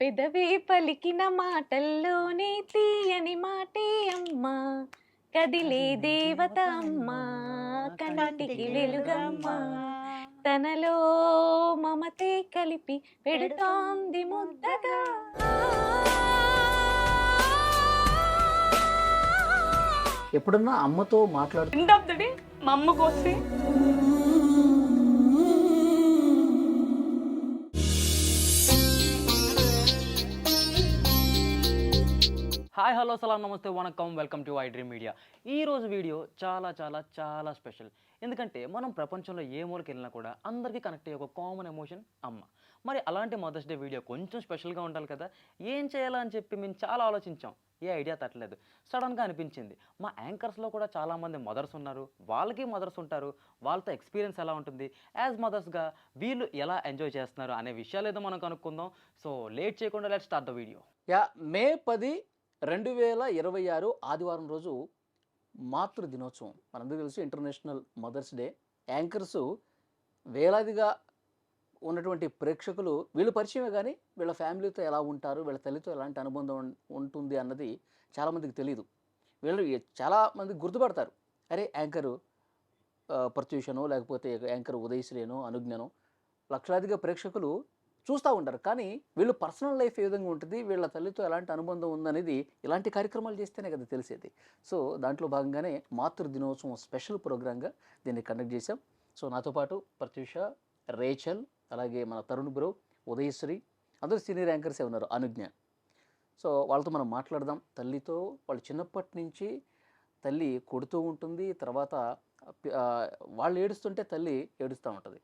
పెదవే పలికిన మాటల్లోనే తీయని మాటే అమ్మా, కదిలే దేవత అమ్మా, కంటికి వెలుగమ్మా, తనలో మమతే కలిపి పెడుతోంది ముద్దగా. ఎప్పుడన్నా అమ్మతో మాట్లాడుతూ ఎండ్ ఆఫ్ ద డే మా అమ్మకు వస్తే హాయ్ హలో సలాం నమస్తే వనకం welcome to I dream media. ఈరోజు వీడియో చాలా చాలా చాలా స్పెషల్. ఎందుకంటే మనం ప్రపంచంలో ఏ మూలకి వెళ్ళినా కూడా అందరికీ కనెక్ట్ అయ్యే ఒక కామన్ ఎమోషన్ అమ్మ. మరి అలాంటి మదర్స్ డే వీడియో కొంచెం స్పెషల్గా ఉండాలి కదా, ఏం చేయాలని చెప్పి మేము చాలా ఆలోచించాం. ఏ ఐడియా తట్టలేదు, సడన్గా అనిపించింది మా యాంకర్స్లో కూడా చాలామంది మదర్స్ ఉన్నారు, వాళ్ళకి మదర్స్ ఉంటారు, వాళ్ళతో ఎక్స్పీరియన్స్ ఎలా ఉంటుంది, యాజ్ మదర్స్గా వీళ్ళు ఎలా ఎంజాయ్ చేస్తున్నారు అనే విషయాలు ఏదో మనం కనుక్కుందాం. సో లేట్ చేయకుండా లెట్స్ స్టార్ట్ ద వీడియో. మే 10, 2026 ఆదివారం రోజు మాతృ దినోత్సవం. మనందరూ తెలుసు ఇంటర్నేషనల్ మదర్స్ డే. యాంకర్స్ వేలాదిగా ఉన్నటువంటి ప్రేక్షకులు వీళ్ళు పరిచయమే, కానీ వీళ్ళ ఫ్యామిలీతో ఎలా ఉంటారు, వీళ్ళ తల్లితో ఎలాంటి అనుబంధం ఉంటుంది అన్నది చాలామందికి తెలియదు. వీళ్ళు చాలామంది గుర్తుపడతారు, అరే యాంకరు ప్రత్యూషనో లేకపోతే యాంకర్ ఉదయశ్రీనో అనుజ్ఞనో లక్షలాదిగా ప్రేక్షకులు చూస్తూ ఉంటారు. కానీ వీళ్ళు పర్సనల్ లైఫ్ ఏ విధంగా ఉంటుంది, వీళ్ళ తల్లితో ఎలాంటి అనుబంధం ఉందనేది ఇలాంటి కార్యక్రమాలు చేస్తేనే కదా తెలిసేది. సో దాంట్లో భాగంగానే మాతృ దినోత్సవం స్పెషల్ ప్రోగ్రామ్గా దీన్ని కండక్ట్ చేశాం. సో నాతో పాటు ప్రత్యూష, రేచల్, అలాగే మన తరుణ్ బ్రో, ఉదయశ్రీ, అందరూ సీనియర్ యాంకర్సే ఉన్నారు, అనుజ్ఞ. సో వాళ్ళతో మనం మాట్లాడదాం. తల్లితో వాళ్ళు చిన్నప్పటి నుంచి తల్లి కొడుతూ ఉంటుంది, తర్వాత వాళ్ళు ఏడుస్తుంటే తల్లి ఏడుస్తూ ఉంటుంది.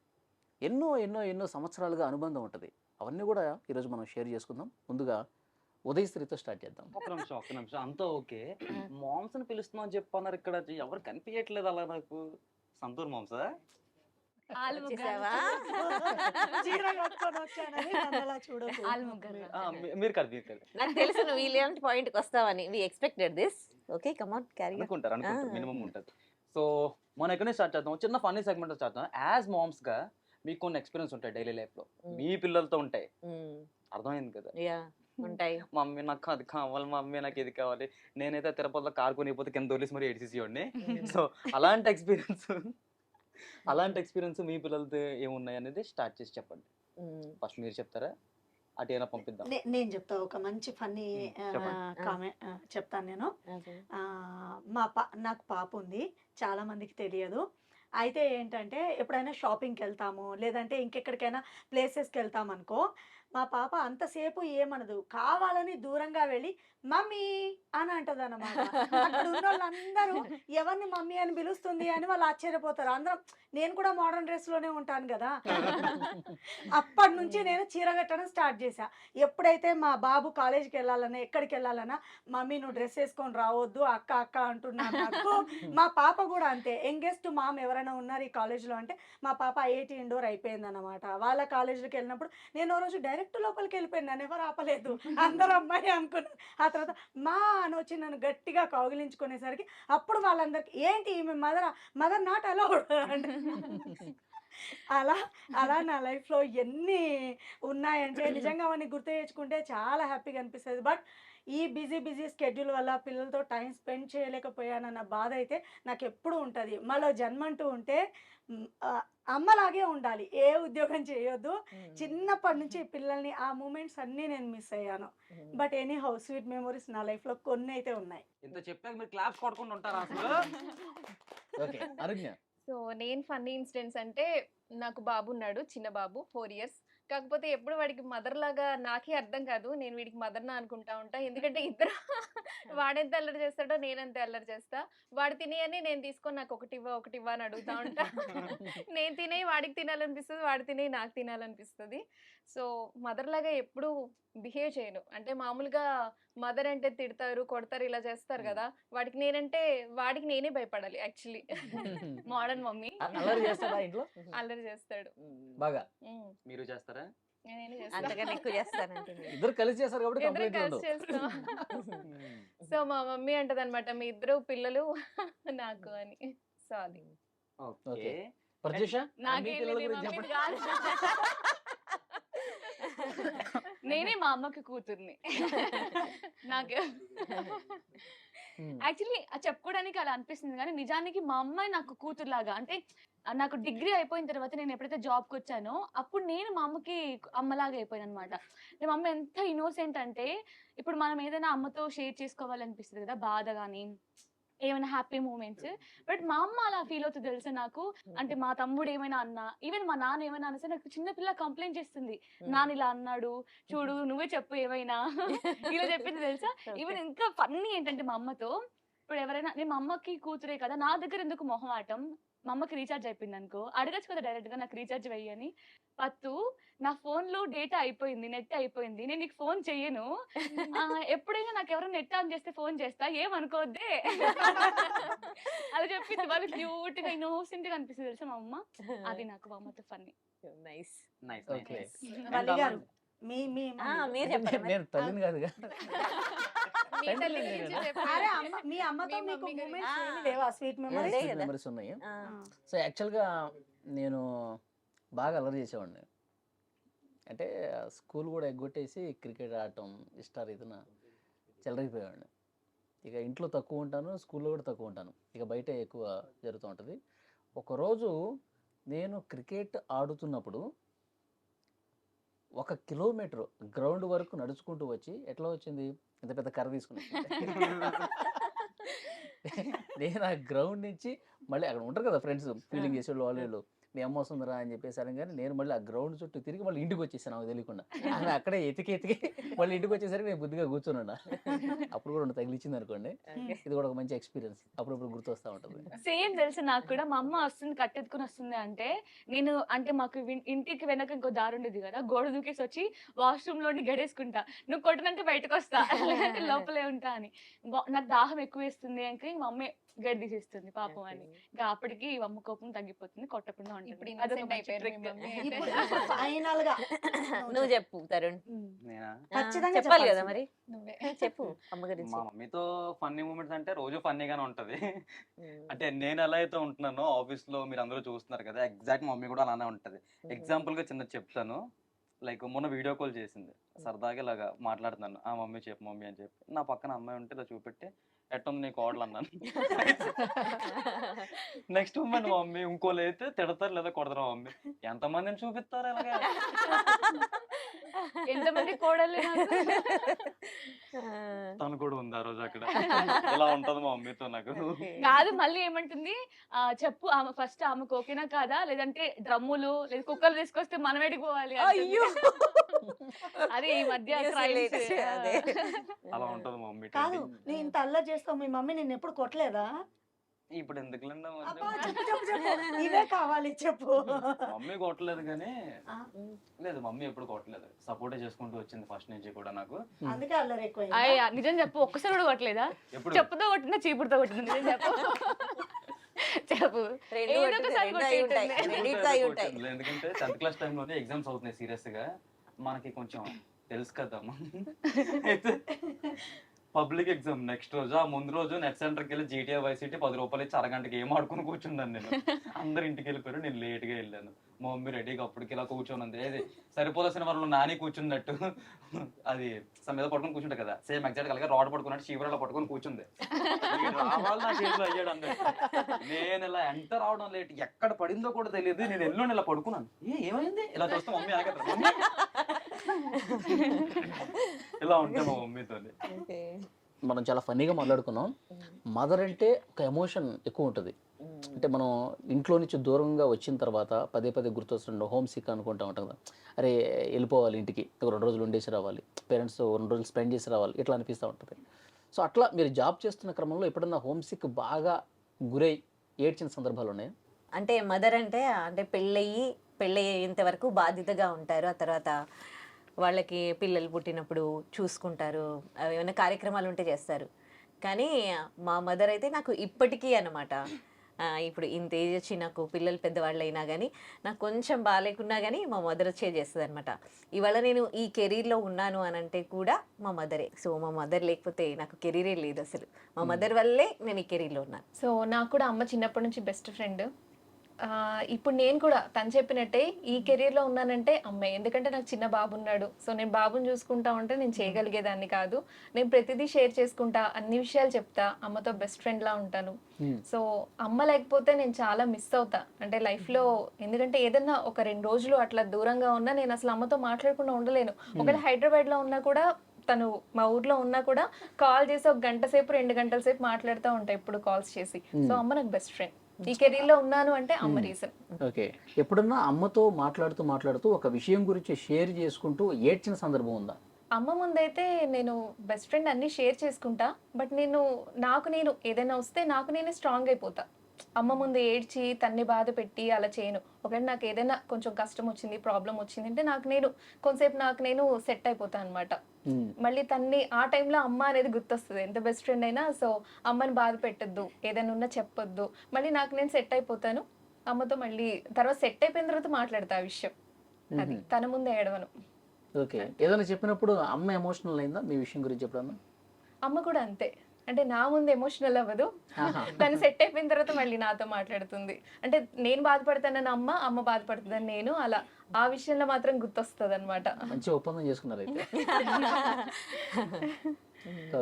ఎన్నో ఎన్నో ఎన్నో సంవత్సరాలుగా అనుబంధం ఉంటుంది. అవన్నీ కూడా ఈరోజు మనం షేర్ చేసుకుందాం. ముందుగా ఉదయశ్రీతో స్టార్ట్ చేద్దాం. ఒక్క నిమిషం అంతా ఓకే. మామ్స్ అని పిలుస్తున్నాం అని చెప్పన్నారు, ఇక్కడ ఎవరు కనిపించట్లేదు. అలా నాకు సంతూర్ మామ్సా? మీరు కదా నాకు తెలుసు నువ్వు ఇలాంటి పాయింట్కి వస్తావని. We expected this. Okay, come on, carry on. అనుకుంటారు మినిమం ఉంటుంది. సో మనం ఎక్కడనే స్టార్ట్ చేద్దాం, చిన్న ఫన్నీ సెగ్మెంట్ స్టార్ట్ చేద్దాం. యాజ్ మామ్స్ గా మీకు కొన్ని ఎక్స్పీరియన్స్ ఉంటాయి డైలీ లైఫ్ లో, మీ పిల్లలతో ఉంటాయి, అర్థమైంది కదా? ఉంటాయి. మమ్మీ నాకు అది కావాలి, మమ్మీ నాకు ఇది కావాలి. నేనైతే తిరుపతిలో కారు కొనిపోతే కింద తోలేసి మరి ఏడ్చేసేవాడిని. సో అలాంటి ఎక్స్పీరియన్స్ మీ పిల్లలతో ఏమున్నాయి అనేది స్టార్ట్ చేసి చెప్పండి. ఫస్ట్ మీరు చెప్తారా, అటు అయినా పంపిద్దాం? నేను చెప్తా, ఒక మంచి ఫన్నీ కామెంట్ చెప్తాను నేను. నాకు పాప ఉంది, చాలా మందికి తెలియదు. అయితే ఏంటంటే ఎప్పుడైనా షాపింగ్కి వెళ్తాము, లేదంటే ఇంకెక్కడికైనా ప్లేసెస్కి వెళ్తామనుకో, మా పాప అంతసేపు ఏమనదు, కావాలని దూరంగా వెళ్ళి మమ్మీ అని అంటది అన్నమాట. అక్కడ ఉన్న వాళ్ళందరూ ఎవరిని మమ్మీ అని పిలుస్తుంది అని వాళ్ళు ఆశ్చర్యపోతారు. అందరం, నేను కూడా మోడర్న్ డ్రెస్లోనే ఉంటాను కదా, అప్పటి నుంచి నేను చీర కట్టడం స్టార్ట్ చేశా. ఎప్పుడైతే మా బాబు కాలేజీకి వెళ్ళాలన్నా, ఎక్కడికి వెళ్ళాలన్నా, మమ్మీ నువ్వు డ్రెస్ వేసుకొని రావద్దు అక్క అక్క అంటున్నాను. నాకు మా పాప కూడా అంతే. యంగెస్ట్ మామ్ ఎవరైనా ఉన్నారు ఈ కాలేజ్లో అంటే మా పాప ఐఐటి ఇండోర్ అయిపోయింది అనమాట. వాళ్ళ కాలేజీకి వెళ్ళినప్పుడు నేను ఓ రోజు డైరెక్ట్ లోపలికి వెళ్ళిపోయాను, నన్ను ఎవరు ఆపలేదు, అందరూ అమ్మాయి అనుకున్నాను. ఆ తర్వాత మా అని వచ్చి నన్ను గట్టిగా కౌగిలించుకునేసరికి అప్పుడు వాళ్ళందరికీ ఏంటి ఈమె మదర్ నాట్ అలౌడ్ అంటే. అలా నా లైఫ్లో ఎన్ని ఉన్నాయంటే నిజంగా అవన్నీ గుర్తు తెచ్చుకుంటే చాలా హ్యాపీగా అనిపిస్తుంది. బట్ ఈ బిజీ స్కెడ్యూల్ వల్ల పిల్లలతో టైం స్పెండ్ చేయలేకపోయానన్న బాధ అయితే నాకు ఎప్పుడు ఉంటుంది. మళ్ళీ జన్మంటూ ఉంటే అమ్మలాగే ఉండాలి, ఏ ఉద్యోగం చేయొద్దు. చిన్నప్పటి నుంచి పిల్లల్ని ఆ మూమెంట్స్ అన్నీ నేను మిస్ అయ్యాను. But any how sweet memories నా లైఫ్లో కొన్ని అయితే ఉన్నాయి. ఇంత చెప్పాక మీరు క్లాప్స్ కొట్టుకుంటూ ఉంటారా అసలు? ఓకే అనుజ్ఞ. సో నేను ఫన్నీ ఇన్సిడెంట్స్ అంటే, నాకు బాబు ఉన్నాడు, చిన్న బాబు, 4 years. కాకపోతే ఎప్పుడు వాడికి మదర్ లాగా నాకే అర్థం కాదు, నేను వీడికి మదర్నా అనుకుంటా ఉంటా. ఎందుకంటే ఇద్దరు వాడెంత అల్లరి చేస్తాడో నేనంత అల్లరి చేస్తా. వాడు తినేయని నేను తీసుకొని నాకు ఒకటి ఇవ్వ అని అడుగుతా ఉంటా. నేను తినే వాడికి తినాలనిపిస్తుంది, వాడు తినే నాకు తినాలనిపిస్తుంది. సో మదర్ లాగా ఎప్పుడు బిహేవ్ చేయను. అంటే మామూలుగా మదర్ అంటే తిడతారు, కొడతారు, ఇలా చేస్తారు కదా, వాడికి నేనే భయపడాలి యాక్చువల్లీ. Modern mummy. అల్లరి చేస్తాడా ఇంట్లో? అల్లరి చేస్తాడు బాగా. మీరు చేస్తారా? అంతకన్నా ఎక్కువ చేస్తాను. ఇద్దరు కలిసి చేస్తారు కాబట్టి ఇద్దరు కలిసి చేస్తాం. సో మా మమ్మీ అంటది అనమాట, మీ ఇద్దరు పిల్లలు నాకు అని. సో అది ఓకే. ప్రత్యూష, నాకేం నేనే మా అమ్మకి కూతుర్ని. నాకు యాక్చువల్లీ చెప్పుకోవడానికి అలా అనిపిస్తుంది కానీ నిజానికి మా అమ్మాయి నాకు కూతురులాగా. అంటే నాకు డిగ్రీ అయిపోయిన తర్వాత నేను ఎప్పుడైతే జాబ్కి వచ్చానో అప్పుడు నేను మా అమ్మకి అమ్మలాగా అయిపోయాను అనమాట. మా అమ్మ ఎంత ఇన్నోసెంట్ అంటే ఇప్పుడు మనం ఏదైనా అమ్మతో షేర్ చేసుకోవాలనిపిస్తుంది కదా, బాధ కానీ ఏమైనా హ్యాపీ మూమెంట్స్. బట్ మా అమ్మ అలా ఫీల్ అవుతుంది తెలుసా నాకు. అంటే మా తమ్ముడు ఏమైనా అన్నా, ఈవెన్ మా నాన్న ఏమైనా అన్నా సరే నాకు చిన్నపిల్ల కంప్లైంట్ చేస్తుంది, నాన్న ఇలా అన్నాడు చూడు నువ్వే చెప్పు ఏమైనా ఇలా చెప్పింది తెలుసా. ఈవెన్ ఇంకా ఫన్నీ ఏంటంటే మా అమ్మతో ఇప్పుడు ఎవరైనా, నేను మా అమ్మకి కూతురే కదా, నా దగ్గర ఎందుకు మొహమాటం, మా అమ్మకి రీఛార్జ్ అయిపోయింది అనుకో అడగచ్చు కదా డైరెక్ట్ గా నాకు రీఛార్జ్ వెయ్యని. పత్తు నా ఫోన్ లో డేటా అయిపోయింది, నెట్ అయిపోయింది, నేను నీకు ఫోన్ చెయ్యను, ఎప్పుడైనా నాకు ఎవరైనా నెట్ ఆన్ చేస్తే ఫోన్ చేస్తా ఏమనుకోవద్దే అది చెప్పింది. వాళ్ళు క్యూట్ గా ఇన్నోసెంట్ గా అనిపిస్తుంది తెలుసా మా అమ్మ. అది నాకు మా అమ్మతో funny. Nice. Nice Okay. Valli గారు మీ మీ మీరు చెప్పండి మరి. నేను తల్లిని కాదుగా. మీ తల్లి గురించి చెప్పండి. అరే మీ అమ్మతో మీ మీకు మమ్మీ మూమెంట్స్ గురించి. ఏమి లేవా స్వీట్ అదే మెమరీస్? కదా. మెమరీస్ ఉన్నాయి. ఆ, సో యాక్చువల్గా నేను బాగా అల్లరి చేసేవాడిని. అంటే స్కూల్ కూడా ఎగ్గొట్టేసి క్రికెట్ ఆడటం ఇష్టారీతిన చెలరైపోయేవాడిని. ఇక ఇంట్లో తక్కువ ఉంటాను, స్కూల్లో కూడా తక్కువ ఉంటాను, ఇక బయట ఎక్కువ జరుగుతూ ఉంటుంది. ఒకరోజు నేను క్రికెట్ ఆడుతున్నప్పుడు 1 కిలోమీటర్ గ్రౌండ్ వరకు నడుచుకుంటూ వచ్చి ఎట్లా వచ్చింది, ఇంత పెద్ద కర్ర తీసుకుని నేను ఆ గ్రౌండ్ నుంచి మళ్ళీ అక్కడ ఉంటారు కదా ఫ్రెండ్స్ ఫీలింగ్ చేసేవాళ్ళు వాళ్ళు వీళ్ళు, మీ అమ్మ వస్తుందిరా అని చెప్పేసారు. కానీ నేను మళ్ళీ ఆ గ్రౌండ్ చుట్టూ తిరిగి మళ్ళీ ఇంటికి వచ్చేసాను నాకు తెలియకుండా. ఆమె అక్కడే ఎతికి మళ్ళీ ఇంటికి వచ్చేసరికి నేను బుద్ధిగా కూర్చున్నా. అప్పుడు కూడా తగిలిచ్చింది అనుకోండి. Okay. ఇది కూడా ఒక మంచి ఎక్స్పీరియన్స్, అప్పుడప్పుడు గుర్తొస్తూ ఉంటుంది. సేమ్ తెలుసు నాకు కూడా. మా అమ్మ వస్తుంది కట్టెత్తుకుని వస్తుంది అంటే నేను అంటే మాకు ఇంటికి వెనక ఇంకో దారి ఉండేది కదా, గోడ దూకేసి వచ్చి వాష్రూమ్ లోని గడేసుకుంటా, నువ్వు కొట్టనంటే బయటకు వస్తా లేదంటే లోపలే ఉంటా అని. నాకు దాహం ఎక్కువ వేస్తుంది అంటే మా అమ్మ గడి తీసేస్తుంది పాపం అని. ఇంకా అప్పటికి అమ్మ కోపం తగ్గిపోతుంది, కొట్టకుండా ఇప్పుడు ఉంటుంది. అదొక innocent మంచి అయిపోయారు trick. మీ మమ్మీ అయితే. ఇప్పుడు ఫైనల్ గా నువ్వు చెప్పు తరుణ్. నేనా? ఖచ్చితంగా చెప్పాలి కదా చెప్పాల్సింది. మరి. నువ్వే చెప్పు అమ్మ గురించి. మా మమ్మీతో ఫన్నీ మూమెంట్స్ అంటే రోజు ఫన్నీగానే ఉంటది. ఉమ్. అంటే నేను ఎలా అయితే ఉంటున్నానో ఆఫీస్ లో మీరు అందరూ చూస్తున్నారు కదా, ఎగ్జాక్ట్ మమ్మీ కూడా అలానే ఉంటది. ఎగ్జాంపుల్ గా చిన్న చెప్తాను. లైక్ మొన్న వీడియో కాల్ చేసింది, సరదాగా ఇలాగా మాట్లాడుతున్నాను, ఆ మమ్మీ చెప్పు మమ్మీ అని చెప్పి, నా పక్కన అమ్మాయి ఉంటే ఇలా చూపెట్టి ఎట్టుంది నీ కోడలు అన్నాను. నెక్స్ట్ మూమెంట్ మా మమ్మీ ఇంకోళ్ళు అయితే తిడతారు లేదా కొడతారు. మా మమ్మీ ఎంతమందిని చూపిస్తారు ఇలాగా, ఎంతమంది కోడలు నాకు. తను కూడా ఉంది ఆ రోజు అక్కడ. ఇలా ఉంటది మా మమ్మీతో నాకు. కాదు మళ్ళీ ఏమంటుంది, చెప్పు ఆమె ఫస్ట్ ఆమెకు ఓకేనా కాదా, లేదంటే డ్రమ్ములు లేదా కుక్కలు తీసుకొస్తే మనం ఎడిపోవాలి. అయ్యో. అదే ఈ మధ్య Yes, trials. ladies, అదే. అలా ఉంటది మా మమ్మీ. కాదు నీ ఇంత అల్లరి చేస్తావు, మీ మమ్మీ నిన్ను ఎప్పుడు కొట్టలేదా? ఇప్పుడు ఎందుకులేండి అబ్బా, చెప్పు చెప్పు చెప్పు, ఇవే కావాలి చెప్పు. మమ్మీ కొట్టలేదు కానీ, ఆ, లేదు మమ్మీ ఎప్పుడు కొట్టలేదు, సపోర్టే చేసుకుంటూ వచ్చింది ఫస్ట్ నుంచి కూడా నాకు. అందుకే అల్లరి ఎక్కువ. అయ్య నిజం చెప్పు, ఒక్కసారి కూడా కొట్టలేదా? ఎప్పుడు చెప్పుతో కొట్టినా చీపుడుతో కొట్టింది, నిజం చెప్పు. చెప్పు. రెండు ఏదో కొట్టింది, ఒకసారి రెండు అయి ఉంటాయి. కొట్టేటుంది. రెండిట్లో అయి ఉంటాయి. ఎందుకంటే 10th క్లాస్ టైంలోనే ఎగ్జామ్స్ అవుతున్నాయి సీరియస్ గా, మనకి కొంచెం తెలుసు కదమ్మా. పబ్లిక్ ఎగ్జామ్ నెక్స్ట్ రోజు, ఆ ముందు రోజు నెట్ సెంటర్కి వెళ్ళి GTA Vice City 10 రూపాయలు ఇచ్చి అరగంటకి ఏం ఆడుకుని కూర్చున్నాను నేను. అందరు ఇంటికి వెళ్ళిపోయారు, నేను లేట్ గా వెళ్ళాను. మా మమ్మీ రెడీగా అప్పటికి ఇలా కూర్చొని ఉంది, ఏది సరిపోల సినిమాలో నాని కూర్చున్నట్టు, అది మీద పట్టుకొని కూర్చుంటా కదా, సేమ్ ఎగ్జాక్ట్ అలాగే రాడ్ పట్టుకున్నట్టు శివరాలో పట్టుకొని కూర్చుంది. రావాలి నా చేతిలో అయ్యాడు అన్నట్టు. నేను ఇలా ఎంత రావడం లేట్, ఎక్కడ పడిందో కూడా తెలియదు. నేను ఎల్లుండి ఇలా పడుకున్నాను, ఏమైంది ఇలా చూస్తే మమ్మీ ఆగట్లేదు. ఇలా ఉంటే మా మమ్మీతో. Okay. మనం చాలా ఫన్నీగా మాట్లాడుకున్నాం. మదర్ అంటే ఒక ఎమోషన్ ఎక్కువ ఉంటుంది. అంటే మనం ఇంట్లో నుంచి దూరంగా వచ్చిన తర్వాత పదే పదే గుర్తొస్తుండే హోమ్ సిక్ అనుకుంటా ఉంటాం కదా, అరే వెళ్ళిపోవాలి ఇంటికి, ఒక 2 రోజులు ఉండేసి రావాలి, పేరెంట్స్ 2 రోజులు స్పెండ్ చేసి రావాలి, ఇట్లా అనిపిస్తూ ఉంటుంది. సో అట్లా మీరు జాబ్ చేస్తున్న క్రమంలో ఎప్పుడన్నా హోమ్ సిక్ బాగా గురై ఏడ్చిన సందర్భాలు ఉన్నాయి? అంటే మదర్ అంటే పెళ్ళయ్యేంత వరకు బాధ్యతగా ఉంటారు. ఆ తర్వాత వాళ్ళకి పిల్లలు పుట్టినప్పుడు చూసుకుంటారు, అవి ఏమైనా కార్యక్రమాలు ఉంటే చేస్తారు. కానీ మా మదర్ అయితే నాకు ఇప్పటికీ అన్నమాట, ఇప్పుడు ఇంత ఏజ్ వచ్చి నాకు పిల్లలు పెద్దవాళ్ళు అయినా కానీ నాకు కొంచెం బాగాలేకున్నా కానీ మా మదర్ వచ్చే చేస్తుంది అనమాట. ఇవాళ నేను ఈ కెరీర్లో ఉన్నాను అని అంటే కూడా మా మదరే. సో మా మదర్ లేకపోతే నాకు కెరీరే లేదు అసలు. మా మదర్ వల్లే నేను ఈ కెరీర్లో ఉన్నాను. సో నాకు కూడా అమ్మ చిన్నప్పటి నుంచి బెస్ట్ ఫ్రెండ్. ఇప్పుడు నేను కూడా తను చెప్పినట్టే ఈ కెరీర్లో ఉన్నానంటే అమ్మాయి, ఎందుకంటే నాకు చిన్న బాబు ఉన్నాడు. సో నేను బాబుని చూసుకుంటా ఉంటే నేను చేయగలిగేదాన్ని కాదు. నేను ప్రతిదీ షేర్ చేసుకుంటా, అన్ని విషయాలు చెప్తా, అమ్మతో బెస్ట్ ఫ్రెండ్లా ఉంటాను. సో అమ్మ లేకపోతే నేను చాలా మిస్ అవుతా అంటే లైఫ్లో. ఎందుకంటే ఏదన్నా ఒక 2 రోజులు అట్లా దూరంగా ఉన్నా నేను అసలు అమ్మతో మాట్లాడకుండా ఉండలేను. ఒకవేళ హైదరాబాద్లో ఉన్నా కూడా, తను మా ఊర్లో ఉన్నా కూడా కాల్ చేసి 1 గంట సేపు 2 గంటల సేపు మాట్లాడుతూ ఉంటా ఎప్పుడు కాల్స్ చేసి. సో అమ్మ నాకు బెస్ట్ ఫ్రెండ్. ఈ కెరీర్లో ఉన్నాను అంటే అమ్మ రీజన్. ఓకే, ఎప్పుడన్నా అమ్మతో మాట్లాడుతూ ఒక విషయం గురించి షేర్ చేసుకుంటూ ఏడ్చిన సందర్భం ఉందా? అమ్మ ముందైతే నేను బెస్ట్ ఫ్రెండ్ అన్ని షేర్ చేసుకుంటా. బట్ నాకు నేను ఏదైనా వస్తే నాకు నేనే స్ట్రాంగ్ అయిపోతా. అమ్మ ముందు ఏడ్చి తన్ని బాధ పెట్టి అలా చేయను. ఒకవేళ నాకు ఏదైనా కొంచెం కష్టం వచ్చింది, ప్రాబ్లం వచ్చింది అంటే కొంతసేపు నాకు నేను సెట్ అయిపోతాను అనమాట. మళ్ళీ తన్ని ఆ టైంలో అమ్మ అనేది గుర్తొస్తుంది, ఎంత బెస్ట్ ఫ్రెండ్ అయినా. సో అమ్మని బాధ పెట్టద్దు, ఏదైనా ఉన్నా చెప్పొద్దు. మళ్ళీ నాకు నేను సెట్ అయిపోతాను అమ్మతో. మళ్ళీ తర్వాత సెట్ అయిపోయిన తర్వాత మాట్లాడతా ఆ విషయం. అది తన ముందే ఏడవను. ఓకే, ఏదైనా చెప్పినప్పుడు అమ్మ ఎమోషనల్ అయిందా మీ విషయం గురించి ఎప్పుడన్నా? అమ్మ కూడా అంతే. అంటే నా ముందు ఎమోషనల్ అవ్వదు, తను సెట్ అయిపోయిన తర్వాత మళ్ళీ నాతో మాట్లాడుతుంది. అంటే నేను బాధపడతానని అమ్మ బాధపడుతుందని నేను, అలా ఆ విషయంలో మాత్రం గుర్తొస్తుంది అనమాట. మంచి ఒప్పందం చేసుకున్నారు అయితే.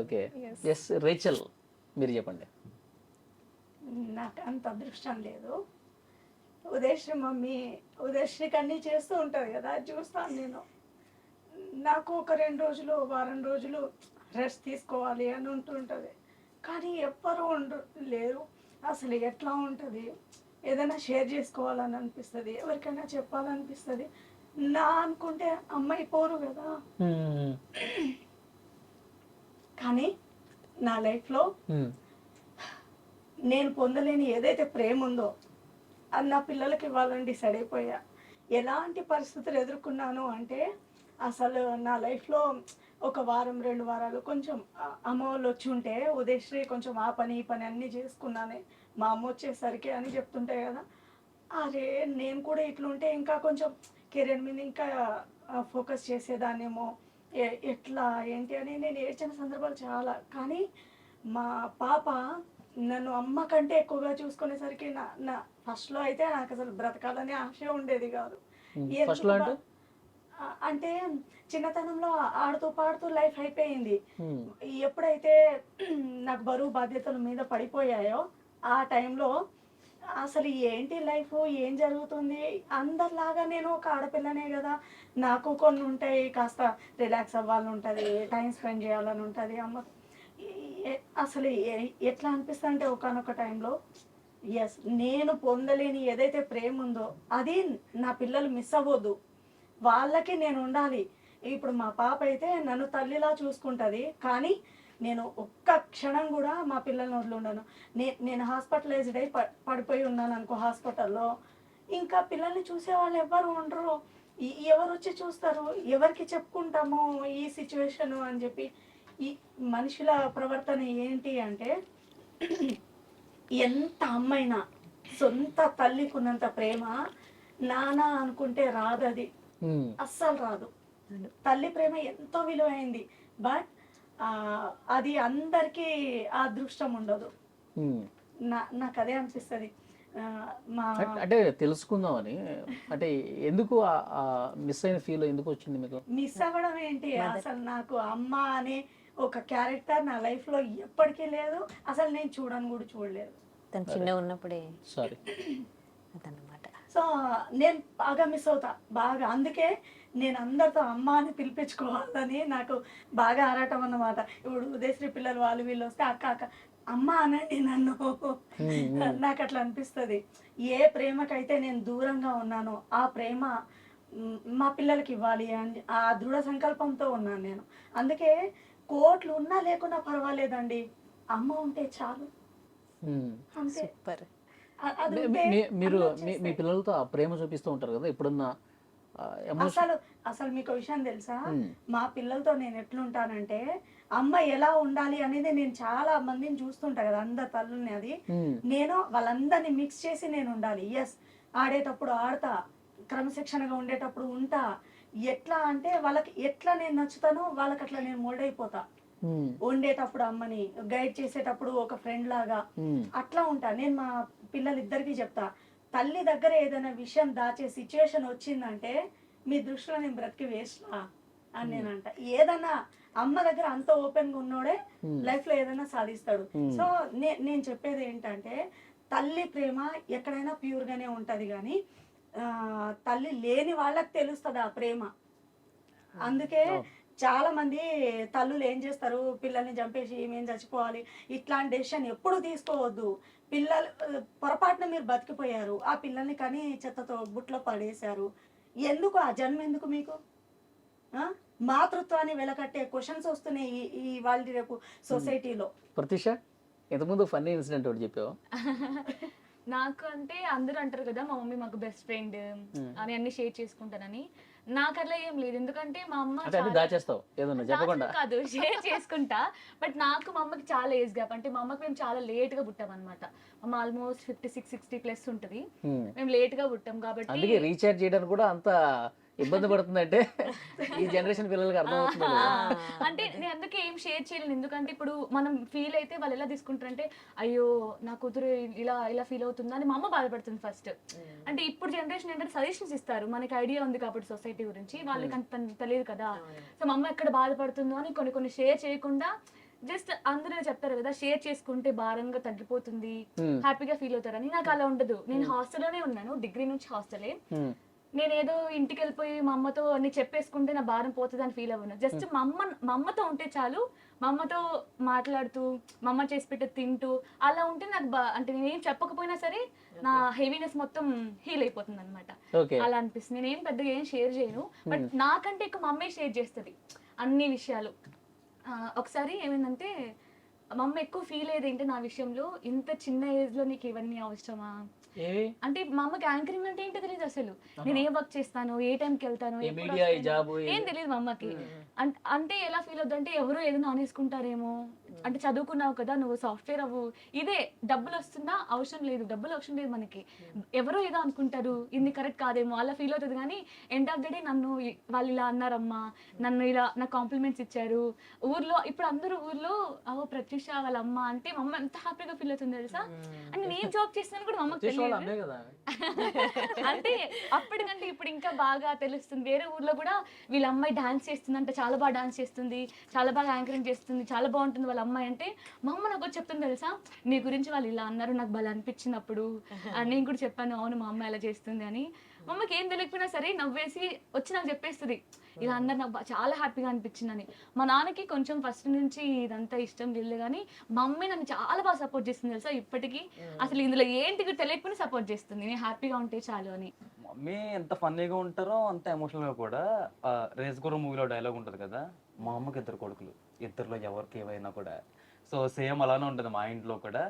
ఓకే, ఎస్ రేచల్ మీరు చెప్పండి. నాకు అంత అదృష్టం లేదు. ఉదయశ్రీకి అన్నీ చేస్తూ ఉంటుంది కదా, చూస్తాను నేను. నాకు ఒక 2 రోజులు, వారం రోజులు రెస్ట్ తీసుకోవాలి అని ఉంటుంటుంది. కానీ ఎవ్వరూ లేరు. అసలు ఎట్లా ఉంటుంది, ఏదైనా షేర్ చేసుకోవాలని అనిపిస్తుంది, ఎవరికైనా చెప్పాలనిపిస్తుంది. నా అనుకుంటే అమ్మాయి పోరు కదా. కానీ నా లైఫ్లో నేను పొందలేని ఏదైతే ప్రేమ ఉందో అది నా పిల్లలకి ఇవ్వాలని డిసైడ్ అయిపోయా. ఎలాంటి పరిస్థితులు ఎదుర్కొన్నాను అంటే, అసలు నా లైఫ్లో ఒక వారం 2 వారాలు కొంచెం అమ్మ వాళ్ళు వచ్చి ఉంటే ఉదయశ్రీ కొంచెం ఆ పని ఈ పని అన్నీ చేసుకున్నానే, మా అమ్మ వచ్చేసరికి అని చెప్తుంటే కదా, అరే నేను కూడా ఇట్లుంటే ఇంకా కొంచెం కెరీర్ మీద ఇంకా ఫోకస్ చేసేదాన్నేమో, ఎట్లా ఏంటి అని నేను ఏడ్చిన సందర్భాలు చాలా. కానీ మా పాప నన్ను అమ్మ కంటే ఎక్కువగా చూసుకునేసరికి నా ఫస్ట్లో అయితే నాకు అసలు బ్రతకాలనే ఆశ ఉండేది కాదు. అంటే చిన్నతనంలో ఆడుతూ పాడుతూ లైఫ్ అయిపోయింది. ఎప్పుడైతే నాకు బరువు బాధ్యతల మీద పడిపోయాయో ఆ టైంలో అసలు ఏంటి లైఫ్, ఏం జరుగుతుంది, అందరిలాగా నేను ఒక ఆడపిల్లనే కదా, నాకు కొన్ని ఉంటాయి, కాస్త రిలాక్స్ అవ్వాలని ఉంటుంది, టైం స్పెండ్ చేయాలని ఉంటుంది. అమ్మ అసలు ఎట్లా అనిపిస్తుంది అంటే ఒకనొక టైంలో ఎస్ నేను పొందలేని ఏదైతే ప్రేమ ఉందో అది నా పిల్లలు మిస్ అవ్వద్దు, వాళ్ళకి నేను ఉండాలి. ఇప్పుడు మా పాప అయితే నన్ను తల్లిలా చూసుకుంటుంది, కానీ నేను ఒక్క క్షణం కూడా మా పిల్లల్ని వదిలిండను. నేను హాస్పిటలైజ్డ్ అయి పడిపోయి ఉన్నాను అనుకో హాస్పిటల్లో, ఇంకా పిల్లల్ని చూసే వాళ్ళు ఎవరు ఉండరు. ఎవరు వచ్చి చూస్తారు, ఎవరికి చెప్పుకుంటాము ఈ సిచ్యువేషను అని చెప్పి. ఈ మనుషుల ప్రవర్తన ఏంటి అంటే, ఎంత అమ్మైనా సొంత తల్లికి ఉన్నంత ప్రేమ నాన్న అనుకుంటే రాదు, అది అస్సలు రాదు. తల్లి ప్రేమ ఎంతో విలువైంది, బట్ అది అందరికీ ఆ అదృష్టం ఉండదు. నాకు అదే అనిపిస్తుంది. అంటే తెలుసుకుందామని, అంటే ఎందుకు మిస్ అయిన ఫీల్ ఎందుకు వచ్చింది మీకు? మిస్ అవ్వడం ఏంటి, అసలు నాకు అమ్మ అనే ఒక క్యారెక్టర్ నా లైఫ్లో ఎప్పటికీ లేదు, అసలు నేను చూడలేదు. తను చిన్న ఉన్నప్పుడే సారీ అదన్నమాట. సో నేను బాగా మిస్ అవుతా బాగా. అందుకే నేను అందరితో అమ్మ అని పిలిపించుకోవాలని నాకు బాగా ఆరాటం అన్నమాట. ఇప్పుడు ఉదయశ్రీ పిల్లలు వాళ్ళు వీళ్ళు వస్తే అక్క అమ్మ అనండి నన్ను, నాకు అట్లా అనిపిస్తుంది. ఏ ప్రేమకైతే నేను దూరంగా ఉన్నానో ఆ ప్రేమ మా పిల్లలకి ఇవ్వాలి అని ఆ దృఢ సంకల్పంతో ఉన్నాను నేను. అందుకే కోట్లు ఉన్నా లేకున్నా పర్వాలేదండి, అమ్మ ఉంటే చాలు. అంతే. సూపర్. మీరు మీ పిల్లలతో ఆ ప్రేమ చూపిస్తూ ఉంటారు కదా ఎప్పుడన్నా? అసలు మీకు విషయం తెలుసా, మా పిల్లలతో నేను ఎట్లుంటానంటే, అమ్మ ఎలా ఉండాలి అనేది నేను చాలా మందిని చూస్తుంటా కదా, అందరి తల్లుల్ని. అది నేను వాళ్ళందరినీ మిక్స్ చేసి నేను ఉండాలి. ఎస్, ఆడేటప్పుడు ఆడతా, క్రమశిక్షణగా ఉండేటప్పుడు ఉంటా. ఎట్లా అంటే వాళ్ళకి ఎట్లా నేను నచ్చుతానో వాళ్ళకి అట్లా నేను మోల్డ్ అయిపోతా. వండేటప్పుడు అమ్మని, గైడ్ చేసేటప్పుడు ఒక ఫ్రెండ్ లాగా అట్లా ఉంటా నేను. మా పిల్లలిద్దరికీ చెప్తా, తల్లి దగ్గర ఏదైనా విషయం దాచే సిచ్యువేషన్ వచ్చిందంటే మీ దృష్టిలో నేను బ్రతికి వేస్ట్లా అని నేను అంట. ఏదన్నా అమ్మ దగ్గర అంత ఓపెన్ గా ఉన్నోడే లైఫ్ లో ఏదైనా సాధిస్తాడు. సో నేను చెప్పేది ఏంటంటే తల్లి ప్రేమ ఎక్కడైనా ప్యూర్ గానే ఉంటది కానీ తల్లి లేని వాళ్ళకి తెలుస్తుంది ఆ ప్రేమ. అందుకే చాలా మంది తల్లులు ఏం చేస్తారు, పిల్లల్ని చంపేసి మేము చచ్చిపోవాలి ఇట్లాంటి డెసిషన్ ఎప్పుడు తీసుకోవద్దు. పిల్లలు పొరపాటున మీరు బతికిపోయారు, ఆ పిల్లల్ని కానీ చెత్తతో బుట్లో పడేశారు, ఎందుకు ఆ జన్మ ఎందుకు మీకు? మాతృత్వాన్ని వెలకట్టే క్వశ్చన్స్ వస్తున్నాయి ఈ వాళ్ళ రేపు సొసైటీలో. ప్రతిష, ఇంతకుముందు ఫన్నీ ఇన్సిడెంట్ ఒకటి చెప్పావు. నాకు అంటే అందరూ అంటారు కదా మా మమ్మీ మాకు బెస్ట్ ఫ్రెండ్ అని అన్ని షేర్ చేసుకుంటానని. నాకు అట్లా ఏం లేదు, ఎందుకంటే మా అమ్మ అంటే అన్ని దాచేస్తావు ఏదన్నా చెప్పకుండా. కాదు, షేర్ చేసుకుంటా. బట్ నాకు మా అమ్మకి చాలా ఏజ్ గ్యాప్. అంటే మా అమ్మకి మేము చాలా లేట్ గా పుట్టాం అనమాట. అమ్మ ఆల్మోస్ట్ 56-60+ ఉంటది, మేము లేట్ గా పుట్టాం కాబట్టి అందుకే రీఛార్జ్ చేయడానికి కూడా అంత ఇబ్బంది పడుతుందంటే ఈ జనరేషన్ పిల్లలకి అర్థమవుతుంది. అంటే నేను అందుకే ఏం షేర్ చేయలేను. ఎందుకంటే ఇప్పుడు మనం ఫీల్ అయితే వాళ్ళు ఎలా తీసుకుంటారంటే అయ్యో నా కూతురు ఇలా ఇలా ఫీల్ అవుతుందా అని మా అమ్మ బాధపడుతుంది ఫస్ట్. అంటే ఇప్పుడు జనరేషన్ ఏంటంటే సజెషన్స్ ఇస్తారు, మనకి ఐడియా ఉంది కాబట్టి సొసైటీ గురించి, వాళ్ళకి అంత తెలియదు కదా. సో మా అమ్మ ఎక్కడ బాధపడుతుందో అని కొన్ని షేర్ చేయకుండా జస్ట్ అందరూ చెప్తారు కదా షేర్ చేసుకుంటే భారంగా తగ్గిపోతుంది, హ్యాపీగా ఫీల్ అవుతారని. నాకు అలా ఉండదు. నేను హాస్టల్లోనే ఉన్నాను, డిగ్రీ నుంచి హాస్టలే. నేనేదో ఇంటికి వెళ్ళిపోయి మా అమ్మతో అన్ని చెప్పేసుకుంటే నా భారం పోతుంది అని ఫీల్ అవ్వను. జస్ట్ మా అమ్మతో ఉంటే చాలు, మా అమ్మతో మాట్లాడుతూ మా అమ్మ చేసి పెట్టి తింటూ అలా ఉంటే నాకు అంటే నేనేం చెప్పకపోయినా సరే నా హెవీనెస్ మొత్తం హీల్ అయిపోతుంది అనమాట. అలా అనిపిస్తుంది. నేనేం పెద్దగా ఏం షేర్ చేయను, బట్ నాకంటే ఎక్కువ మా అమ్మే షేర్ చేస్తుంది అన్ని విషయాలు. ఒకసారి ఏమైందంటే మా అమ్మ ఎక్కువ ఫీల్ అయ్యేది ఏంటి నా విషయంలో, ఇంత చిన్న ఏజ్ లో నీకు ఇవన్నీ అవసరమా అంటే. మా అమ్మకి యాంకరింగ్ అంటే ఏంటో తెలియదు అసలు, నేను ఏ వర్క్ చేస్తాను, ఏ టైంకి వెళ్తాను, ఏం తెలియదు మా అమ్మకి. అంటే ఎలా ఫీల్ అవుతుందంటే ఎవరో ఏదైనా అనేసుకుంటారేమో, అంటే చదువుకున్నావు కదా నువ్వు సాఫ్ట్వేర్ అవ్వు, ఇదే డబ్బులు వస్తుందా, అవసరం లేదు, డబ్బులు అవసరం లేదు మనకి, ఎవరో ఏదో అనుకుంటారు, ఇది కరెక్ట్ కాదేమో అలా ఫీల్ అవుతుంది. కానీ ఎండ్ ఆఫ్ ద డే నన్ను వాళ్ళు ఇలా అన్నారమ్మా, నన్ను ఇలా నాకు కాంప్లిమెంట్స్ ఇచ్చారు ఊర్లో. ఇప్పుడు అందరూ ఊర్లో అవో ప్రత్యూష వాళ్ళ అమ్మ అంటే మా అమ్మ ఎంత హ్యాపీగా ఫీల్ అవుతుంది తెలుసా. అంటే నేను జాబ్ చేస్తున్నాను కూడా మా అమ్మకి తెలియదు. అంటే అప్పటికంటే ఇప్పుడు ఇంకా బాగా తెలుస్తుంది. వేరే ఊర్లో కూడా వీళ్ళ అమ్మాయి డాన్స్ చేస్తుందంటే, చాలా బాగా డాన్స్ చేస్తుంది, చాలా బాగా యాంకరింగ్ చేస్తుంది, చాలా బాగుంటుంది వాళ్ళ అమ్మాయి అంటే. మా అమ్మ నాకు చెప్తుంది తెలుసా, నీ గురించి వాళ్ళు ఇలా అన్నారు, నాకు భలే అనిపించినప్పుడు నేను కూడా చెప్పాను అవును మా అమ్మ ఎలా చేస్తుంది అని. మా అమ్మకి ఏం తెలియకపోయినా సరే నవ్వేసి వచ్చి నాకు చెప్పేస్తుంది ఇలా అన్నారు, నాకు చాలా హ్యాపీగా అనిపించిందని. మా నాన్నకి కొంచెం ఫస్ట్ నుంచి ఇదంతా ఇష్టం లేదు, కానీ మా అమ్మ నన్ను చాలా బాగా సపోర్ట్ చేస్తుంది తెలుసా. ఇప్పటికీ అసలు ఇందులో ఏంటి తెలియకపోయినా సపోర్ట్ చేస్తుంది, నేను హ్యాపీగా ఉంటే చాలు అని. మమ్మీ ఎంత ఫన్నీగా ఉంటారో అంత ఎమోషనల్గా కూడా. రేస్ గుర్రం మూవీలో డైలాగ్ ఉంటుంది కదా, మా అమ్మకి 2 కొడుకులు, 2లో ఎవరికి ఏవైనా కూడా. సో సేమ్ అలానే ఉంటుంది మా ఇంట్లో కూడా.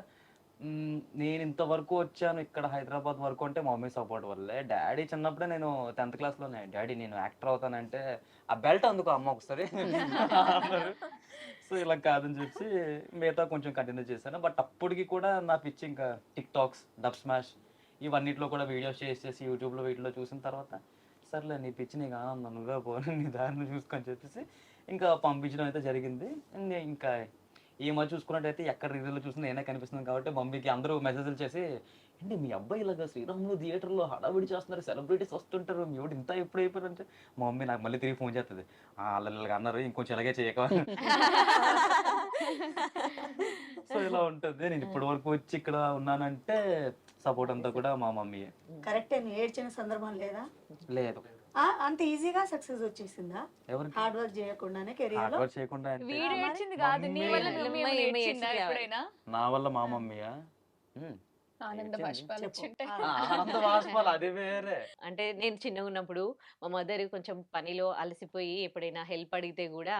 నేను ఇంతవరకు వచ్చాను ఇక్కడ హైదరాబాద్ వరకు అంటే మా మమ్మీ సపోర్ట్ వల్లే. డాడీ చిన్నప్పుడే నేను 10th క్లాస్లోనే డాడీ నేను యాక్టర్ అవుతానంటే ఆ బెల్ట్ అందుకో అమ్మ ఒకసారి అన్నారు. సో ఇలా కాదని చెప్పి మిగతా కొంచెం కంటిన్యూ చేశాను. బట్ అప్పటికి కూడా నా పిచ్చి ఇంకా టిక్ టాక్స్, డబ్ స్మాష్ ఇవన్నిట్లో కూడా వీడియోస్ చేసేసి యూట్యూబ్లో వీటిలో చూసిన తర్వాత సర్లే నీ పిచ్చి నీకు ఆనందం, నువ్వే పోను నీ దారిని చూసుకొని చెప్పేసి ఇంకా పంపించడం అయితే జరిగింది. ఇంకా ఈ మధ్య చూసుకున్నట్టయితే ఎక్కడ రివ్యూలో చూసినా నేనే కనిపిస్తున్నాను కాబట్టి మమ్మీకి అందరూ మెసేజ్లు చేసి ఏంటి మీ అబ్బాయి ఇలాగా శ్రీరాములు థియేటర్లో హడావిడి చేస్తున్నారు, సెలబ్రిటీస్ వస్తుంటారు, మీ ఎవడు ఇంత ఎప్పుడు అయిపోయారంటే మా మమ్మీ నాకు మళ్ళీ తిరిగి ఫోన్ చేస్తుంది, వాళ్ళు ఇలాగ అన్నారు ఇంకొంచెం ఇలాగే చేయక. సో ఇలా ఉంటుంది. నేను ఇప్పటి వరకు వచ్చి ఇక్కడ ఉన్నానంటే సపోర్ట్ అంతా కూడా మా మమ్మీయే. కరెక్టే. నువ్వు ఏడ్చిన సందర్భం లేదా? లేదు. అంత ఈజీగా సక్సెస్ వచ్చేసిందా? ఎవరికి హార్డ్ వర్క్ చేయకుండానే కెరీర్ హార్డ్ లో? వర్క్ చేయకుండా అంటే వీడు ఏడ్చింది కాదు, నీ వల్ల మమ్మీ ఏమైనా ఏడ్చిందా ఎప్పుడైనా? నా వల్ల మా మమ్మీయా? ఆనంద బాష్పాలు వచ్చుంటాయి. ఆనంద బాష్పాలు అది వేరే. అంటే నేను చిన్నగా ఉన్నప్పుడు మా మదర్ కొంచెం పనిలో అలసిపోయి ఎప్పుడైనా హెల్ప్ అడిగితే కూడా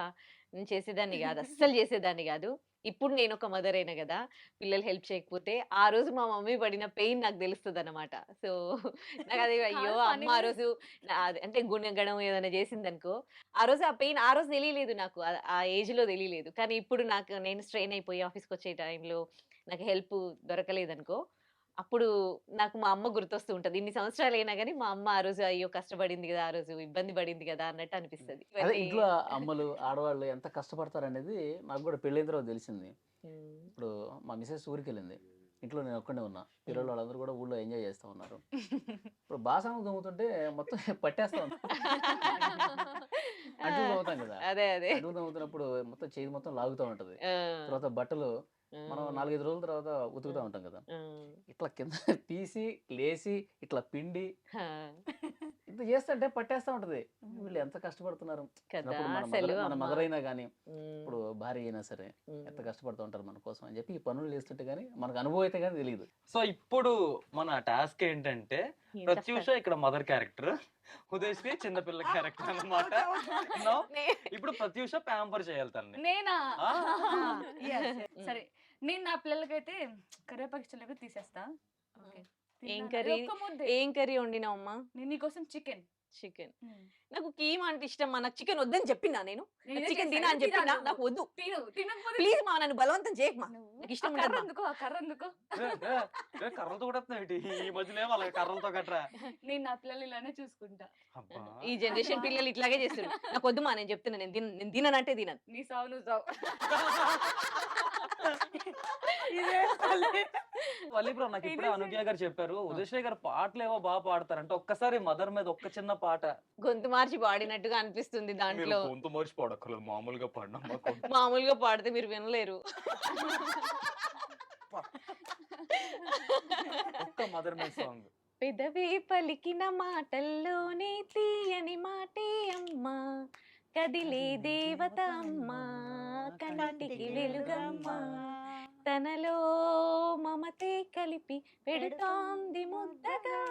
నేను చేసేదాన్ని కాదు, అస్సలు చేసేదాన్ని కాదు. ఇప్పుడు నేను ఒక మదర్ అయినా కదా, పిల్లలు హెల్ప్ చేయకపోతే ఆ రోజు మా మమ్మీ పడిన పెయిన్ నాకు తెలుస్తుంది అనమాట. సో నాకు అది అయ్యో అమ్మ ఆ రోజు అంటే గుణగణం ఏదైనా చేసింది అనుకో, ఆ రోజు ఆ పెయిన్ ఆ రోజు తెలియలేదు నాకు, ఆ ఏజ్ లో తెలియలేదు. కానీ ఇప్పుడు నేను స్ట్రెయిన్ అయిపోయి ఆఫీస్కి వచ్చే టైంలో నాకు హెల్ప్ దొరకలేదు అనుకో, అప్పుడు నాకు మా అమ్మ గుర్తొస్తూ ఉంటది. ఇన్ని సంవత్సరాలు అయినా కానీ మా అమ్మ ఆ రోజు అయ్యో కష్టపడింది కదా, ఆ రోజు ఇబ్బంది పడింది కదా అన్నట్టు అనిపిస్తుంది. అదే ఇంట్లో అమ్మలు ఆడవాళ్ళు ఎంత కష్టపడతారు అనేది నాకు కూడా పెళ్ళైన తర్వాత తెలిసింది. ఇప్పుడు మా మిసెస్ ఊరికి వెళ్ళింది, ఇంట్లో నేను ఒక్కడే ఉన్నా, పిల్లలు వాళ్ళందరూ కూడా ఊళ్ళో ఎంజాయ్ చేస్తూ ఉన్నారు. ఇప్పుడు బాసనలు తోముతుంటే మొత్తం పట్టేస్తా ఉన్నా. అంట్లు తోముతాం కదా, అదే అదే అంట్లు తోముతున్నప్పుడు మొత్తం చేయి మొత్తం లాగుతూ ఉంటది. ఆ, తర్వాత బట్టలు మనం ఆ, 4-5 రోజుల తర్వాత ఉతుకుతూ ఉంటాం కదా, ఆ, ఇట్లా కింద తీసి లేసి ఇట్లా పిండి ఆ. ఇంత చేస్తుంటే పట్టేస్తా ఉంటది. వీళ్ళు ఎంత కష్టపడుతున్నారు. కదా చిన్నప్పుడు మన అసలు మన అమ్మ. మదర్ అయినా కానీ ఉమ్, ఇప్పుడు భార్య అయినా సరే ఎంత ఉమ్. కష్టపడుతూ ఉంటారు మన కోసం అని చెప్పి ఈ పనులు చేస్తుంటే కానీ మనకు అనుభవం అయితే కానీ తెలియదు. సో ఇప్పుడు మన టాస్క్ ఏంటంటే ఏం ప్రత్యూష చెప్తారు? ఇక్కడ మదర్ క్యారెక్టర్, ఉదయశ్రీ చిన్నపిల్ల క్యారెక్టర్ అన్నమాట. Now, ఇప్పుడు ప్రత్యూష ప్యాంపర్ చేయాలి తనని. నేనా ఆ. Yes, yes. సరే, నేను నా పిల్లలకైతే కరివేపాకు ఇష్టం తీసేస్తా. ఓకే, ఏం తిన్నాను. కర్రీ? ఒక్క ముద్దే. ఏం కర్రీ వండినావు అమ్మా? నేను నీకోసం చికెన్. చికెన్. నాకు కీమా అంటే ఇష్టం, నాకు చికెన్ వద్దని చెప్పినా నేను. నేనే చికెన్ చేశా, తినా అని చెప్పినా, తినాలి నాకు వద్దు. తిను, తినకపోతే ప్లీజ్ మా, నన్ను బలవంతం చేయకమా, నువ్వు నాకు ఇష్టం ఆ ఉండదు కర్ర మా. ఎందుకు, ఆ కర్ర ఎందుకు? కర్రలతో కూడా ఈ మధ్యలో ఏమో అలాగే కర్రలతో కట్టరా. నేను నా పిల్లలు ఇలానే చూసుకుంటా. అబ్బా. ఈ జనరేషన్ పిల్లలు ఇట్లాగే చేస్తారు. నాకు వద్దు మా, నేను చెప్తున్నా, నేను తిననంటే తినను. నీ సావు నువ్వు సావు. మళ్ళీ బ్రో నాకు ఇప్పుడే అనుజ్ఞ గారు చెప్పారు, ఉదయశ్రీ గారు పాటలు ఏవో బాగా పాడతారంటే ఒక్కసారి మదర్ మీద ఒక్క చిన్న పాట. గొంతు మార్చి పాడినట్టుగా అనిపిస్తుంది దాంట్లో. గొంతు మర్చి పాడక్కర్లేదు, మామూలుగా పాడినా మామూలుగా పాడితే మీరు వినలేరు. ఒక్క మదర్ మీద సాంగ్. పెదవి పలికిన మాటల్లోనే తీయని మాటే అమ్మా, కదిలే దేవత అమ్మా, కంటికి వెలుగమ్మా, తనలో మమతే కలిపి పెడుతోంది ముద్దగా,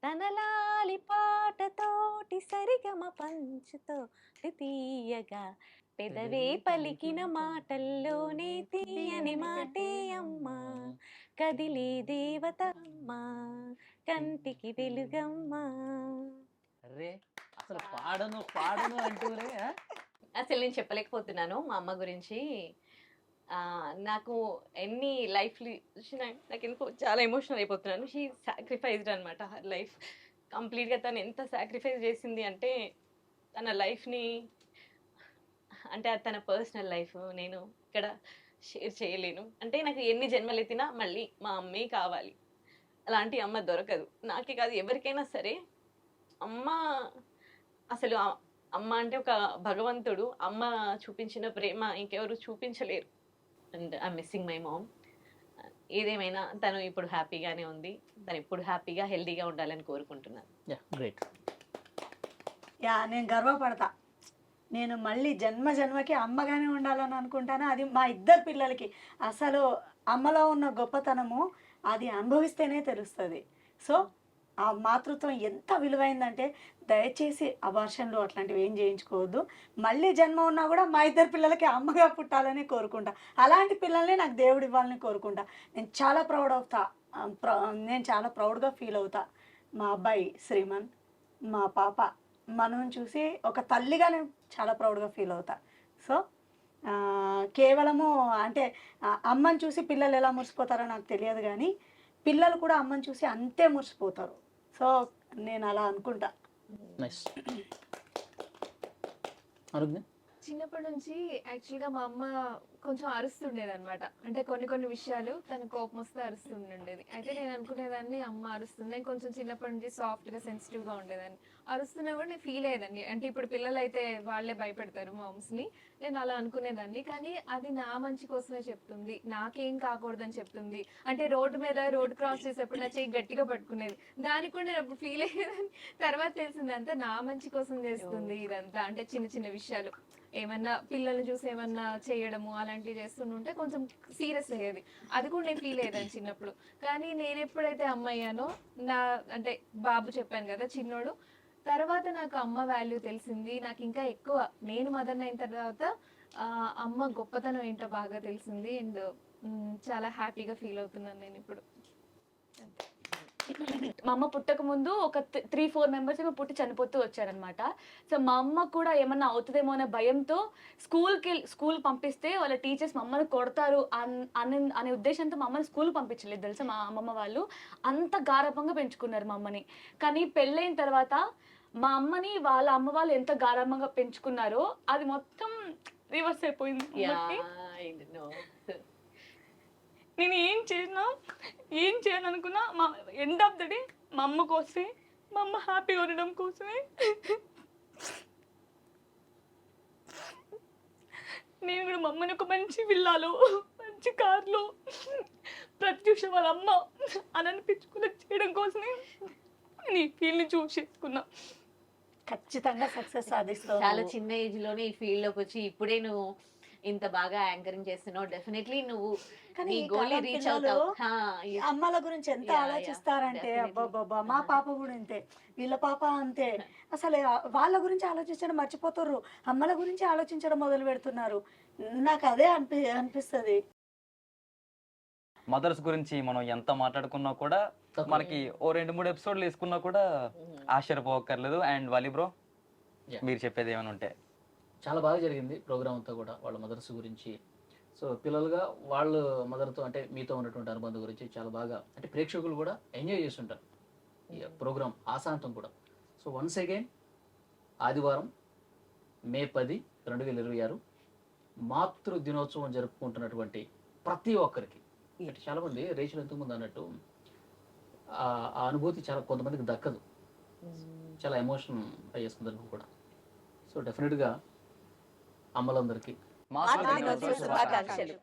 తనలాలి పాటతోటి సరిగమ పంచుతో తీయగా, పెదవే పలికిన మాటల్లోనే తీయని మాటే అమ్మా, కదిలే దేవత అమ్మా, కంటికి వెలుగమ్మా. అరే అసలు పాడను పాడను అంటూనే అసలు నేను చెప్పలేకపోతున్నాను మా అమ్మ గురించి. నాకు ఎన్ని లైఫ్ నాకు ఎందుకో చాలా ఎమోషనల్ అయిపోతున్నాను. షీ సాక్రిఫైజ్డ్ అనమాట హర్ లైఫ్ కంప్లీట్గా. తను ఎంత సాక్రిఫైస్ చేసింది అంటే తన లైఫ్ని, అంటే అది తన పర్సనల్ లైఫ్, నేను ఇక్కడ షేర్ చేయలేను. అంటే నాకు ఎన్ని జన్మలు ఎత్తినా మళ్ళీ మా అమ్మే కావాలి. అలాంటి అమ్మ దొరకదు, నాకే కాదు ఎవరికైనా సరే. అమ్మ అసలు అమ్మ అంటే ఒక భగవంతుడు. అమ్మ చూపించిన ప్రేమ ఇంకెవరు చూపించలేరు. And I missing my mom. ఏదేమైనా తను ఇప్పుడు హ్యాపీగానే ఉంది. తను ఇప్పుడు హ్యాపీగా హెల్దీగా ఉండాలని కోరుకుంటున్నాను. గ్రేట్. నేను గర్వపడతా. నేను మళ్ళీ జన్మకి అమ్మగానే ఉండాలని అనుకుంటాను. అది మా ఇద్దరు పిల్లలకి. అసలు అమ్మలో ఉన్న గొప్పతనము అది అనుభవిస్తేనే తెలుస్తుంది. సో ఆ మాతృత్వం ఎంత విలువైందంటే దయచేసి అబార్షన్లు అట్లాంటివి ఏం చేయించుకోవద్దు. మళ్ళీ జన్మ ఉన్నా కూడా మా ఇద్దరు పిల్లలకి అమ్మగా పుట్టాలని కోరుకుంటా. అలాంటి పిల్లల్ని నాకు దేవుడు ఇవ్వాలని కోరుకుంటా. నేను చాలా నేను చాలా ప్రౌడ్గా ఫీల్ అవుతా. మా అబ్బాయి శ్రీమన్, మా పాప మనం చూసి ఒక తల్లిగా నేను చాలా ప్రౌడ్గా ఫీల్ అవుతా. సో కేవలము అంటే అమ్మని చూసి పిల్లలు ఎలా మురిసిపోతారో నాకు తెలియదు, కానీ పిల్లలు కూడా అమ్మని చూసి అంతే మురిసిపోతారు. సో నేను అలా అనుకుంటా. నైస్. అనుజ్ఞ? చిన్నప్పటి నుంచి యాక్చువల్గా మా అమ్మ కొంచెం అరుస్తుండేది అనమాట. అంటే కొన్ని విషయాలు తన కోపం వస్తే అరుస్తుండేది. అయితే నేను అనుకునేదాన్ని అమ్మ అరుస్తుంది. నేను కొంచెం చిన్నప్పటి నుంచి సాఫ్ట్గా సెన్సిటివ్గా ఉండేదాన్ని. అరుస్తున్నా కూడా నేను ఫీల్ అయ్యేదాన్ని. అంటే ఇప్పుడు పిల్లలు అయితే వాళ్ళే భయపెడతారు మామ్స్ని, నేను అలా అనుకునేదాన్ని. కానీ అది నా మంచి కోసమే చెప్తుంది, నాకేం కాకూడదని చెప్తుంది. అంటే రోడ్డు మీద రోడ్ క్రాస్ చేసేప్పుడు నా చెయ్యి గట్టిగా పట్టుకునేది, దానికి కూడా నేను అప్పుడు ఫీల్ అయ్యేదాన్ని. తర్వాత తెలిసింది అంతా నా మంచి కోసం చేస్తుంది ఇదంతా. అంటే చిన్న విషయాలు ఏమన్నా పిల్లల్ని చూసి ఏమన్నా చేయడము అలాంటివి చేస్తుంటే కొంచెం సీరియస్ అయ్యేది. అది కూడా నేను ఫీల్ అయ్యేదాన్ని చిన్నప్పుడు. కానీ నేను ఎప్పుడైతే అమ్మ అయ్యానో, నా అంటే బాబు చెప్పాను కదా చిన్నోడు, తర్వాత నాకు అమ్మ వాల్యూ తెలిసింది. నాకు ఇంకా ఎక్కువ నేను మదర్ అయిన తర్వాత అమ్మ గొప్పతనం ఏంటో బాగా తెలిసింది. అండ్ చాలా హ్యాపీగా ఫీల్ అవుతున్నాను నేను ఇప్పుడు. మా అమ్మ పుట్టక ముందు ఒక 3-4 మెంబర్స్ ఏమో పుట్టి చనిపోతూ వచ్చారనమాట. సో మా అమ్మ కూడా ఏమన్నా అవుతుందేమో అనే భయంతో స్కూల్ పంపిస్తే వాళ్ళ టీచర్స్ మమ్మల్ని కొడతారు అనే ఉద్దేశంతో మా అమ్మని స్కూల్ పంపించలేదు తెలుసా. మా అమ్మమ్మ వాళ్ళు అంత గారాబంగా పెంచుకున్నారు మా అమ్మని. కానీ పెళ్ళైన తర్వాత మా అమ్మని వాళ్ళ అమ్మ వాళ్ళు ఎంత గారాబంగా పెంచుకున్నారో అది మొత్తం రివర్స్ అయిపోయింది. నేను ఏం చేయాలనుకున్నా మా ఎండ్ ఆఫ్ ద డే మా అమ్మ కోసమే, మా అమ్మ హ్యాపీగా ఉండడం కోసమే. నేను కూడా మా అమ్మని ఒక మంచి విల్లాలో, మంచి కార్లో, ప్రతి విషయం వాళ్ళ అమ్మ అని అనిపించుకుని చేయడం కోసమే నేను ఈ ఫీల్డ్ని చూస్ చేసుకున్నా. ఖచ్చితంగా సక్సెస్ సాధిస్తావు. చాలా చిన్న ఏజ్ లోనే ఈ ఫీల్డ్ లోకి వచ్చి ఇప్పుడే నువ్వు ఇంత బాగా యాంకరింగ్ చేస్తున్నావు. డెఫినెట్లీ నువ్వు కానీ నీ ఈ గోల్ కాలం రీచ్ పిల్లలు అవుతావు. హా, yes. అమ్మల గురించి ఎంత Yeah, yeah, ఆలోచిస్తారంటే definitely. అబ్బాబ్బా మా పాప కూడా అంతే, వీళ్ళ పాప అంతే. అసలు వాళ్ళ గురించి ఆలోచించడం మర్చిపోతారు, అమ్మల గురించి ఆలోచించడం మొదలు పెడుతున్నారు. నాకు అదే అనిపిస్తుంది. మదర్స్ గురించి మనం ఎంత మాట్లాడుకున్నా కూడా మనకి ఓ 2-3 ఎపిసోడ్లు వేసుకున్నా కూడా ఆశ్చర్యపోకర్లేదు. And Wali bro, Yeah. మీరు చెప్పేది ఏమైనా ఉంటే. చాలా బాగా జరిగింది ప్రోగ్రామ్ అంతా కూడా, వాళ్ళ మదర్స్ గురించి. సో పిల్లలుగా వాళ్ళు మదర్తో అంటే మీతో ఉన్నటువంటి అనుబంధం గురించి చాలా బాగా, అంటే ప్రేక్షకులు కూడా ఎంజాయ్ చేస్తుంటారు ఈ ప్రోగ్రామ్ ఆశాంతం కూడా. సో వన్స్ అగైన్ ఆదివారం మే 10, 2026 మాతృ దినోత్సవం జరుపుకుంటున్నటువంటి ప్రతి ఒక్కరికి, అంటే చాలామంది రేషులు ఎంతకుముందు అన్నట్టు ఆ అనుభూతి చాలా కొంతమందికి దక్కదు, చాలా ఎమోషన్ అయ్యేసుకుందరు కూడా. సో డెఫినెట్గా అమ్మలందరికీ మాతృ దినోత్సవ శుభాకాంక్షలు.